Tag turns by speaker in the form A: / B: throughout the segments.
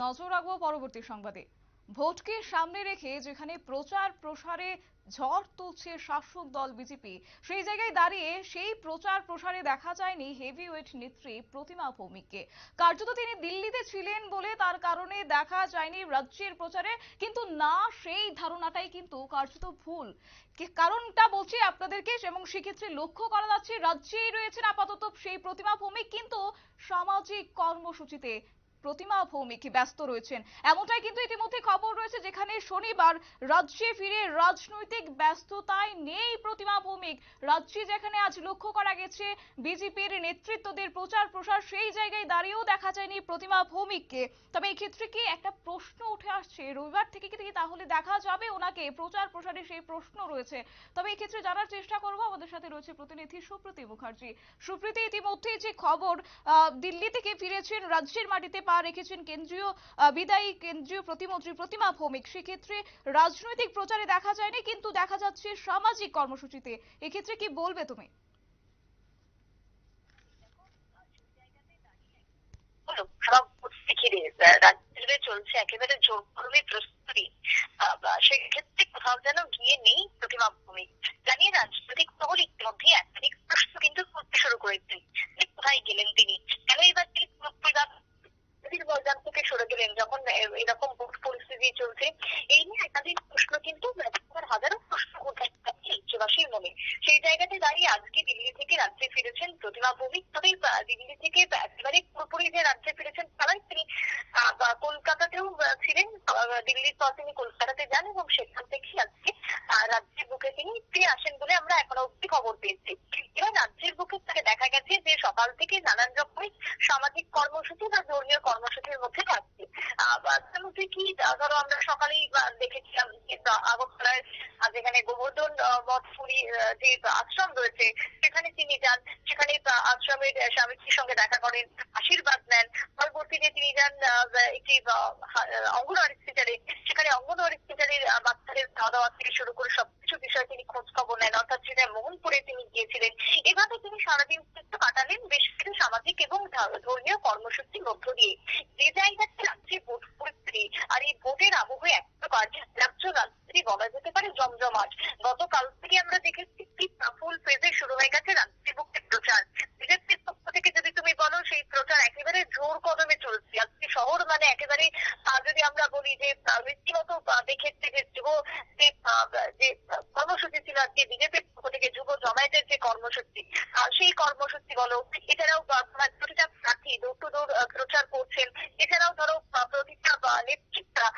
A: নজর রাখবো পরবর্তী সংবাদে। ভোটকে সামনে রেখে যেখানে প্রচার প্রসারে ঝড় তুলছে শাসক দল বিজেপি, সেই জায়গায় দাঁড়িয়ে সেই প্রচার প্রসারে দেখা যায়নি হেভিওয়েট নেত্রী প্রতিমা ভৌমিককে। কার্যত তিনি দিল্লিতে ছিলেন বলে তার কারণে দেখা যায়নি রাজ্যের প্রচারে, কিন্তু না, সেই ধারণাটাই কিন্তু কার্যত ভুল। কারণটা বলছি আপনাদেরকে, এবং সেক্ষেত্রে লক্ষ্য করা যাচ্ছে রাজ্যেই রয়েছেন আপাতত সেই প্রতিমা ভৌমিক, কিন্তু সামাজিক কর্মসূচিতে প্রতিমা ভৌমিক ব্যস্ত রয়েছেন এমনটাই কিন্তু ইতিমধ্যে খবর রয়েছে, যেখানে শনিবার রাজ্যে ফিরে রাজনৈতিক ব্যস্ততায় নেই প্রতিমা ভৌমিক। রাজ্যে যেখানে আজ লক্ষ্য করা গেছে বিজেপির নেতৃত্বদের প্রচার প্রসার, সেই জায়গায় দাঁড়িয়েও দেখা যায়নি প্রতিমা ভৌমিককে। তবে এই ক্ষেত্রে কি একটা প্রশ্ন উঠে আসছে, রবিবার থেকে কি তাহলে দেখা যাবে ওনাকে প্রচার প্রসারে, সেই প্রশ্ন রয়েছে। তবে এই ক্ষেত্রে জানার চেষ্টা করব, আমাদের সাথে রয়েছে প্রতিনিধি সুপ্রীতি মুখার্জি। সুপ্রীতি, ইতিমধ্যে যে খবর দিল্লি থেকে ফিরেছেন, রাজ্যের মাটিতে পা রেখেছেন কেন্দ্রীয় বিদায়ী কেন্দ্রীয় প্রতিমন্ত্রী প্রতিমা ভৌমিক, সেক্ষেত্রে রাজনৈতিক প্রচারে দেখা যায়নি, কিন্তু দেখা যাচ্ছে সামাজিক কর্মসূচিতে। এক্ষেত্রে কি বলবে তুমি?
B: সব ঘিরে রাজ্য জুড়ে চলছে একেবারে জোরকর্মী প্রস্তুতি। সেক্ষেত্রে কোথাও যেন গিয়ে নেই প্রতিমা ভৌমিক। জানিয়ে রাজনৈতিক মহল ইতিমধ্যে একাধিক প্রশ্ন কিন্তু করতে শুরু করেছেন যে কোথায় গেলেন তিনি, কেন এবার তিনি ময়দান থেকে সরে গেলেন যখন এরকম ভোট পরিস্থিতি চলছে। এই নিয়ে একাধিক প্রশ্ন কিন্তু হাজারো প্রশ্ন উঠে রাজ্যবাসীর মনে। সেই জায়গাতে দাঁড়িয়ে আজকে দিল্লি থেকে রাজ্যে ফিরেছেন প্রতিমা ভৌমিক। তবে দিল্লি থেকে একেবারে পুরোপুরি যে রাজ্যে ফিরেছেন তারাই তিনি কলকাতাতেও ছিলেন। দিল্লির পর তিনি কলকাতাতে যান এবং সেখান থেকে আজকে রাজ্যের বুকে তিনি ফিরে আসেন বলে আমরা এখনো অব্দি খবর পেয়েছি। এবার রাজ্যের বুকে তাকে দেখা গেছে যে সকাল থেকে নানান রকমের সামাজিক কর্মসূচি বা ধর্মীয় কর্মসূচির মধ্যে থাকছে। তার মধ্যে কি ধরো আমরা সকালেই দেখেছিলাম যে আগরতলায় যেখানে গোবর্ধন মঠপুরী যে আশ্রম রয়েছে সেখানে তিনি যান। সেখানে আশ্রমের স্বামীজির সঙ্গে দেখা করেন, আশীর্বাদ নেন। পরবর্তীতে তিনি যান একটি অঙ্গনওয়াড়ি সেন্টারে। সেখানে অঙ্গনওয়াড়ি সেন্টারের বাচ্চাদের খাওয়া দাওয়া থেকে শুরু করে সবকিছু বিষয়ে তিনি খোঁজ খবর নেন, অর্থাৎ সেটা মোহনপুরে তিনি গিয়েছিলেন। এভাবে তিনি সারাদিন কিন্তু কাটালেন বেশ কিছু সামাজিক এবং ধর্মীয় কর্মসূচির মধ্য দিয়ে। যে জায়গাতে রাজ্যে ভোট পরিস্থিতি আর এই ভোটের আবহে এক প্রকার রাজ্য রাজনীতি বলা যেতে পারে জমজমাট। গতকাল থেকে আমরা দেখেছি কি ফুল ফেজে শুরু হয়ে গেছে রাজ্যের বুকে প্রচার। বিজেপির পক্ষ থেকে যদি তুমি বলো সেই প্রচার একেবারে জোর কদমে চলছে। আজকে শহর মানে একেবারে যদি আমরা বলি যে রীতিমতো দেখেছে যে যুব যে যে কর্মসূচি ছিল আজকে বিজেপির পক্ষ থেকে যুব জমায়েতের যে কর্মসূচি, সেই কর্মসূচি বলো, এছাড়াও প্রতিটা প্রার্থী ডোর টু ডোর প্রচার করছেন। এছাড়াও ধরো প্রতিটা নেতৃত্বরা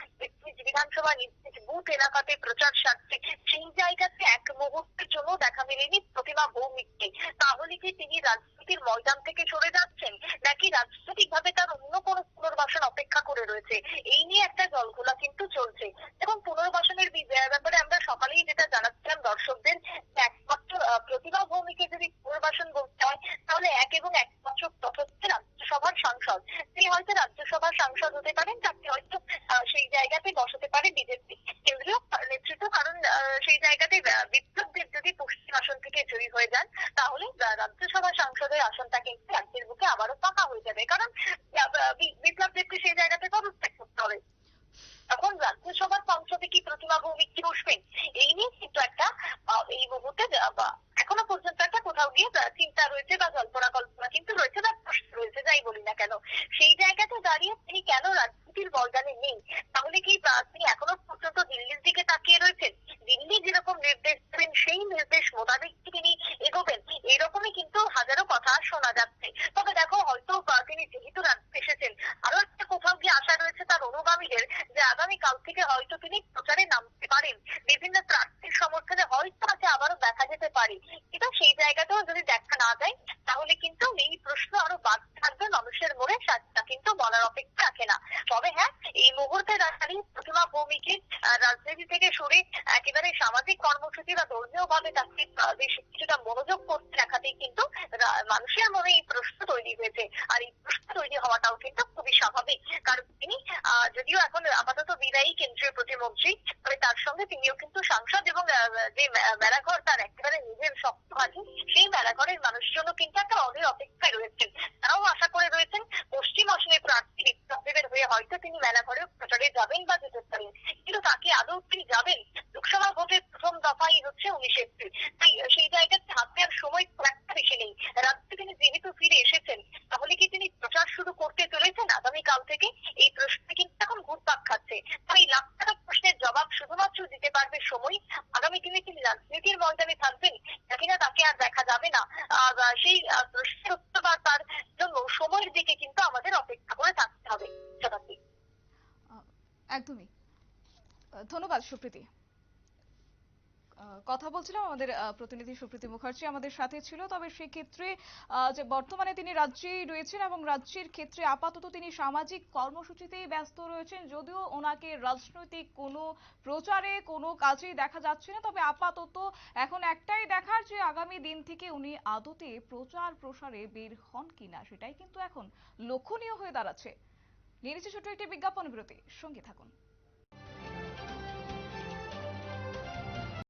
B: বিধানসভা নিজ বুথ এলাকাতে প্রচার সারছে। সেই জায়গাতে এক মুহূর্তের জন্য দেখা মেলেনি প্রতিমা ভৌমিককে। তাহলে কি তিনি রাজনীতির ময়দান থেকে সরে যাচ্ছেন, নাকি রাজনৈতিক ভাবে তার অন্য কোনো পুনর্বাসন অপেক্ষা করে রয়েছে? এই নিয়ে একটা জলঘোলা কিন্তু চলছে। এবং পুনর্বাসনের ব্যাপারে আমরা সকালেই যেটা জানাচ্ছিলাম দর্শকদের, একমাত্র প্রতিমা ভৌমিকে যদি পুনর্বাসন বলতে হয় তাহলে এক এবং একমাত্র পথ হচ্ছে রাজ্যসভার সাংসদ। তিনি হয়তো রাজ্যসভার সাংসদ হতে পারেন, তাকে হয়তো সেই জায়গাতে বসাতে পারে বিজেপি কেন্দ্রীয় নেতৃত্ব। কারণ সেই জায়গাতে বিপ্লব দেব যদি পশ্চিম আসন থেকে জয়ী হয়ে যান তাহলে রাজ্যসভা সাংসদের আসনটা কিন্তু রাজ্যের বুকে আবারও ফাঁকা হয়ে যাবে। কারণ বিপ্লব দেবকে সেই জায়গাতে পদত্যাগ করতে হবে। তখন রাজ্যসভার সংসদে কি প্রতিমা ভৌমিক কি বসবেন? এই নিয়ে কিন্তু একটা এই মুহূর্তে এখনো পর্যন্ত একটা কোথাও গিয়ে চিন্তা রয়েছে বা জল্পনা কল্পনা কিন্তু রয়েছে বা প্রশ্ন রয়েছে, যাই বলি না কেন। সেই জায়গাতে দাঁড়িয়ে তিনি কেন রাজনীতির ময়দানে নেই? তাহলে কি তিনি এখনো পর্যন্ত দিল্লির দিকে তাকিয়ে রয়েছেন? দিল্লি যেরকম নির্দেশ দেবেন সেই নির্দেশ মোতাবেক কি তিনি এগোবেন? এইরকমই কিন্তু হাজারো কথা শোনা যাচ্ছে। তবে দেখো, হয়তো তিনি যেহেতু রাজ্যে এসেছেন, আরো একটা কোথাও গিয়ে আশা রয়েছে তার অনুগামীদের যে আগামীকাল থেকে হয়তো তিনি প্রচারে নামতে পারেন। বিভিন্ন প্রার্থীর সমর্থনে হয়তো তাকে আবারও দেখা যেতে পারে। কিন্তু সেই জায়গাতেও যদি দেখা না যায় তাহলে কিন্তু এই প্রশ্ন আরো বাড়তে থাকবে মানুষের মনে, সেটা কিন্তু বলার অপেক্ষা রাখে না। তবে হ্যাঁ, এই মুহূর্তে দাঁড়িয়ে প্রতিমা ভৌমিকে রাজনীতি থেকে সরে একেবারে সামাজিক কর্মসূচি বা ধর্মীয় ভাবে তাকে বেশ কিছুটা মনোযোগ করতে দেখাতেই কিন্তু মানুষের মনে এই প্রশ্ন তৈরি হয়েছে। আর এই প্রশ্ন তৈরি হওয়াটাও কিন্তু খুবই স্বাভাবিক। কারণ তিনি যদিও এখন আপাতত বিদায়ী কেন্দ্রীয় প্রতিমন্ত্রী, তবে তার সঙ্গে তিনিও কিন্তু সাংসদ এবং যে মেলাঘর তার একেবারে নিজের শক্ত আছে, সেই মেলাঘরের মানুষজনও কিন্তু একটা অধীর অপেক্ষায় রয়েছেন। তারাও আশা করে রয়েছেন পশ্চিম আসনের প্রার্থী বিপ্লব দেবের হয়ে হয়তো তিনি মেলা ঘরে প্রচারে যাবেন বা যেতে পারেন, কিন্তু তাকে আদৌ তিনি যাবেন? লোকসভা ভোটের প্রথম দফাই হচ্ছে 19 এপ্রিল। তাই সেই জায়গাতে হাতে আর সময় খুব একটা বেশি নেই। রাজ্যে তিনি যেহেতু ফিরে এসেছেন, তাহলে কি তিনি প্রচার শুরু করতে চলেছেন আগামীকাল থেকে? এই প্রশ্নটা কিন্তু এখন ঘুরপাক খাচ্ছে। তাই এই লাখ টাকা প্রশ্নের জবাব শুধুমাত্র দিতে পারবে সময়। আগামী দিনে তিনি রাজনীতির ময়দানে থাকবেন নাকি না তাকে আর দেখা যাবে না, সেই প্রশ্নের উত্তর বা তার জন্য সময়ের দিকে কিন্তু আমাদের অপেক্ষা করে থাকতে হবে। শতাব্দী।
A: একদমই। ধন্যবাদ সুপ্রীতি। কথা বলছিলাম আমাদের প্রতিনিধি সুপ্রীতি মুখার্জি আমাদের সাথে ছিল। তবে সেক্ষেত্রে যে বর্তমানে তিনি রাজ্যেই রয়েছেন এবং রাজ্যের ক্ষেত্রে আপাতত তিনি সামাজিক কর্মসূচিতেই ব্যস্ত রয়েছেন, যদিও ওনাকে রাজনৈতিক কোনো প্রচারে কোনো কাজেই দেখা যাচ্ছে না। তবে আপাতত এখন একটাই দেখার যে আগামী দিন থেকে উনি আদতে প্রচার প্রসারে বের হন কিনা, সেটাই কিন্তু এখন লক্ষণীয় হয়ে দাঁড়াচ্ছে। নিয়ে নিচ্ছে ছোট্ট একটি বিজ্ঞাপন বিরতি, সঙ্গে থাকুন।